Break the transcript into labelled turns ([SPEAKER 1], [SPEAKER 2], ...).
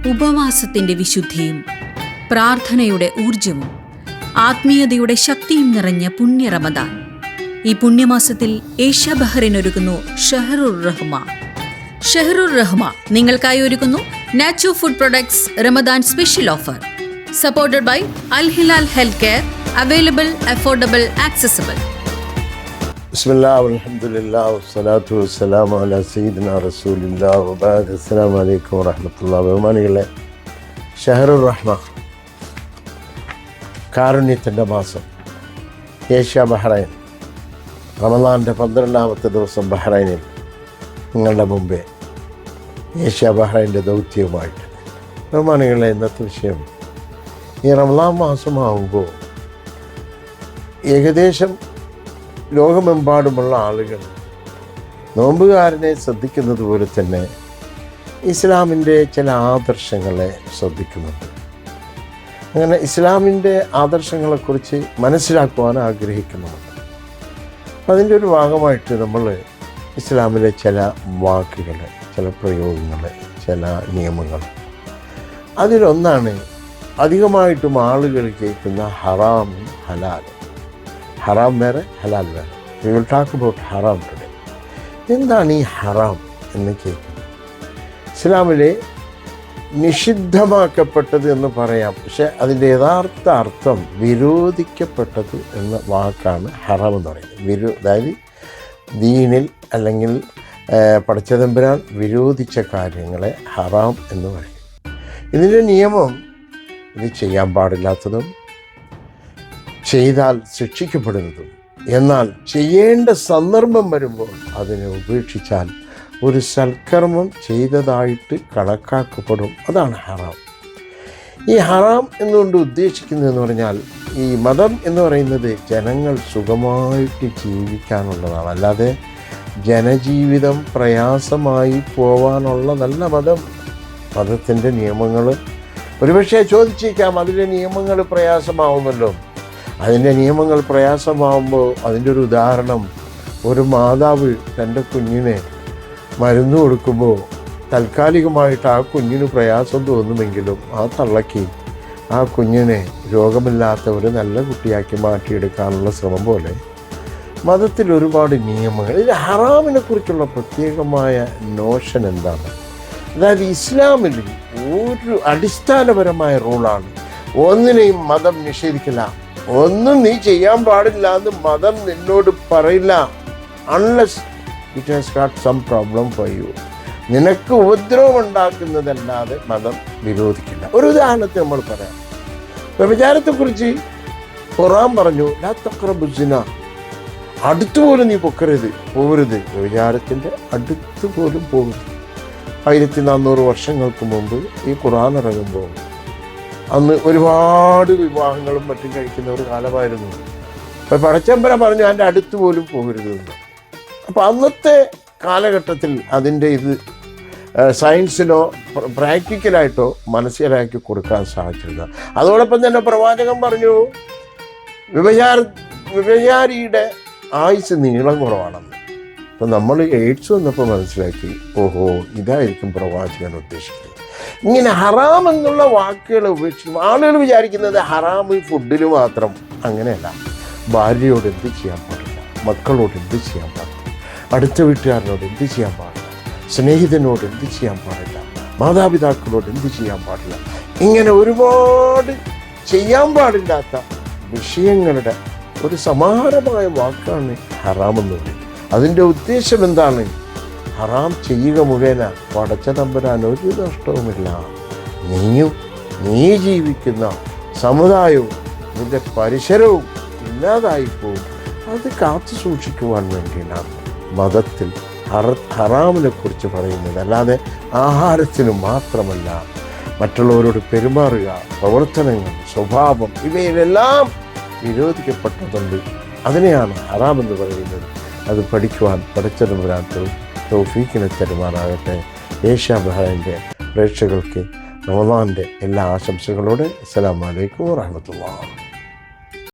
[SPEAKER 1] ഉപവാസത്തിന്റെ വിശുദ്ധിയും പ്രാർത്ഥനയുടെ ഊർജവും ആത്മീയതയുടെ ശക്തിയും നിറഞ്ഞ പുണ്യ റമദാൻ. ഈ പുണ്യമാസത്തിൽ ഏഷ്യ ബഹ്റൈൻ ഒരുക്കുന്നു ഷഹറുർ റഹ്മ. ഷഹറുർ റഹ്മ നിങ്ങൾക്കായി ഒരുക്കുന്നു Nachu food products Ramadan special offer. Supported by Al Hilal health care. Available, affordable, accessible.
[SPEAKER 2] ബിസ്മില്ലാഹി വൽഹംദുലില്ലാഹി വസ്സലാത്തു വസ്സലാമു അലാ സയ്യിദിനാ റസൂലില്ലാഹി വബഅദ്. അസ്സലാമു അലൈക്കും വറഹ്മത്തുള്ളാഹി. ബഹുമാനികളെ, ഷഹറുർ റഹ്മ, കാരുണ്യത്തിൻ്റെ മാസം. ഏഷ്യ ബഹ്റൈൻ റമദാൻ്റെ 12ാമത്തെ ദിവസം ബഹ്റൈനിൽ നിങ്ങളുടെ മുമ്പേ ഏഷ്യ ബഹ്റൈൻ്റെ ദൗത്യവുമായിട്ട്. ബഹുമാനികളെ, ഇന്നത്തെ വിഷയം ഈ റമദാൻ മാസമാകുമ്പോൾ ഏകദേശം ലോകമെമ്പാടുമുള്ള ആളുകൾ നോമ്പുകാരനെ ശ്രദ്ധിക്കുന്നത് പോലെ തന്നെ ഇസ്ലാമിൻ്റെ ചില ആദർശങ്ങളെ ശ്രദ്ധിക്കുന്നുണ്ട്. അങ്ങനെ ഇസ്ലാമിൻ്റെ ആദർശങ്ങളെക്കുറിച്ച് മനസ്സിലാക്കുവാൻ ആഗ്രഹിക്കുന്നുണ്ട്. അതിൻ്റെ ഒരു ഭാഗമായിട്ട് നമ്മൾ ഇസ്ലാമിലെ ചില വാക്കുകൾ, ചില പ്രയോഗങ്ങൾ, ചില നിയമങ്ങൾ, അതിലൊന്നാണ് അധികമായിട്ടും ആളുകൾ കേൾക്കുന്ന ഹറാം ഹലാൽ. ഹറാം വേറെ, ഹലാൽ വേറെ. We will talk about Haram today. എന്താണ് ഈ ഹറാം എന്ന് കേൾക്കുന്നത്? ഇസ്ലാമിലെ നിഷിദ്ധമാക്കപ്പെട്ടത് എന്ന് പറയാം, പക്ഷെ അതിൻ്റെ യഥാർത്ഥ അർത്ഥം വിരോധിക്കപ്പെട്ടത് എന്ന വാക്കാണ് ഹറാം എന്ന് പറയുന്നത്. അതായത് ദീനിൽ അല്ലെങ്കിൽ പടച്ചതമ്പുരാൻ വിരോധിച്ച കാര്യങ്ങളെ ഹറാം എന്ന് പറയും. ഇതിൻ്റെ നിയമം ഇത് ചെയ്യാൻ പാടില്ലാത്തതും ചെയ്താൽ ശിക്ഷിക്കപ്പെടുന്നതും, എന്നാൽ ചെയ്യേണ്ട സന്ദർഭം വരുമ്പോൾ അതിനെ ഉപേക്ഷിച്ചാൽ ഒരു സൽക്കർമ്മം ചെയ്തതായിട്ട് കണക്കാക്കപ്പെടും. അതാണ് ഹറാം. ഈ ഹറാം എന്നുകൊണ്ട് ഉദ്ദേശിക്കുന്നതെന്ന് പറഞ്ഞാൽ, ഈ മതം എന്ന് പറയുന്നത് ജനങ്ങൾ സുഖമായിട്ട് ജീവിക്കാനുള്ളതാണ്, അല്ലാതെ ജനജീവിതം പ്രയാസമായി പോവാനുള്ളതല്ല മതം. മതത്തിൻ്റെ നിയമങ്ങൾ ഒരുപക്ഷെ ചോദിച്ചേക്കാം, അതിലെ നിയമങ്ങൾ പ്രയാസമാവുമല്ലോ. അതിൻ്റെ നിയമങ്ങൾ പ്രയാസമാവുമ്പോൾ അതിൻ്റെ ഒരു ഉദാഹരണം, ഒരു മാതാവ് തൻ്റെ കുഞ്ഞിനെ മരുന്ന് കൊടുക്കുമ്പോൾ താൽക്കാലികമായിട്ട് ആ കുഞ്ഞിന് പ്രയാസം തോന്നുമെങ്കിലും ആ തള്ളയ്ക്ക് ആ കുഞ്ഞിനെ രോഗമില്ലാത്ത ഒരു നല്ല കുട്ടിയാക്കി മാറ്റിയെടുക്കാനുള്ള ശ്രമം പോലെ മതത്തിൽ ഒരുപാട് നിയമങ്ങൾ. ഇത് ഹറാമിനെ കുറിച്ചുള്ള പ്രത്യേകമായ നോഷൻ എന്താണ്? അതായത് ഇസ്ലാമിൽ ഒരു അടിസ്ഥാനപരമായ റൂളാണ്, ഒന്നിനെയും മതം നിഷേധിക്കില്ല. ഒന്നും നീ ചെയ്യാൻ പാടില്ല എന്ന് മതം നിന്നോട് പറയില്ല, unless it has got some problem for you. നിനക്ക് ഉപദ്രവം ഉണ്ടാക്കുന്നതല്ലാതെ മതം വിരോധിക്കില്ല. ഒരു ഉദാഹരണത്തിന് നമ്മൾ പറയാം. വ്യഭിചാരത്തെക്കുറിച്ച് ഖുർആൻ പറഞ്ഞു, ലാ തഖ്റബു സിന, അടുത്തുപോലും നീ പോകരുത്. വ്യഭിചാരത്തിൻ്റെ അടുത്തുപോലും പോകരുത്. 1400 വർഷങ്ങൾക്ക് മുമ്പ് ഈ ഖുർആൻ ഇറങ്ങുമ്പോൾ അന്ന് ഒരുപാട് വിവാഹങ്ങളും മറ്റും കഴിക്കുന്ന ഒരു കാലമായിരുന്നു. അപ്പോൾ പടച്ചമ്പര പറഞ്ഞു എൻ്റെ അടുത്ത് പോലും പോകരുതെന്ന്. അപ്പോൾ അന്നത്തെ കാലഘട്ടത്തിൽ അതിൻ്റെ ഇത് സയൻസിലോ പ്രാക്ടിക്കലായിട്ടോ മനസ്സിലാക്കി കൊടുക്കാൻ സാധിച്ചില്ല. അതോടൊപ്പം തന്നെ പ്രവാചകൻ പറഞ്ഞു, വ്യഭിചാരിയുടെ ആയുസ് നീളം കുറവാണെന്ന്. അപ്പം നമ്മൾ എയ്ഡ്സ് വന്നപ്പോൾ മനസ്സിലാക്കി, ഓഹോ, ഇതായിരിക്കും പ്രവാചകൻ ഉദ്ദേശിക്കുന്നത്. ഇങ്ങനെ ഹറാം എന്നുള്ള വാക്കുകൾ ഉപേക്ഷിക്കും. ആളുകൾ വിചാരിക്കുന്നത് ഹറാം ഫുഡിൽ മാത്രം. അങ്ങനെയല്ല. ഭാര്യയോട് എന്ത് ചെയ്യാൻ പാടില്ല, മക്കളോട് എന്ത് ചെയ്യാൻ പാടില്ല, അടുത്ത വീട്ടുകാരനോട് എന്ത് ചെയ്യാൻ പാടില്ല, സ്നേഹിതനോട് എന്ത് ചെയ്യാൻ പാടില്ല, മാതാപിതാക്കളോട് എന്ത് ചെയ്യാൻ പാടില്ല, ഇങ്ങനെ ഒരുപാട് ചെയ്യാൻ പാടില്ലാത്ത വിഷയങ്ങളുടെ ഒരു സമാഹാരമായ വാക്കാണ് ഹറാമെന്ന് പറയുന്നത്. അതിൻ്റെ ഉദ്ദേശം എന്താണ്? ഹറാം ചെയ്യുക മുഖേന പടച്ചതമ്പുരാൻ ഒരു നഷ്ടവുമില്ല. നീയും നീ ജീവിക്കുന്ന സമുദായവും നിന്റെ പരിസരവും ഇല്ലാതായിപ്പോവും. അത് കാത്തു സൂക്ഷിക്കുവാൻ വേണ്ടിയാണ് മതത്തിൽ ഹറാമിനെ കുറിച്ച് പറയുന്നത്. അല്ലാതെ ആഹാരത്തിന് മാത്രമല്ല, മറ്റുള്ളവരോട് പെരുമാറുക, പ്രവർത്തനങ്ങൾ, സ്വഭാവം, ഇവയിലെല്ലാം വിരോധിക്കപ്പെട്ടതുണ്ട്. അതിനെയാണ് ഹറാം എന്ന് പറയുന്നത്. അത് പഠിക്കുവാൻ പടച്ചതമ്പുരാൻ തൗഫീഖിനെ തരുമാറാകട്ടെ. ഏഷ്യ ബഹ്റൈൻ്റെ പ്രേക്ഷകർക്ക് റമദാൻ്റെ എല്ലാ ആശംസകളോടെ അസ്സലാമു അലൈക്കും വറഹ്മത്തുള്ളാഹി.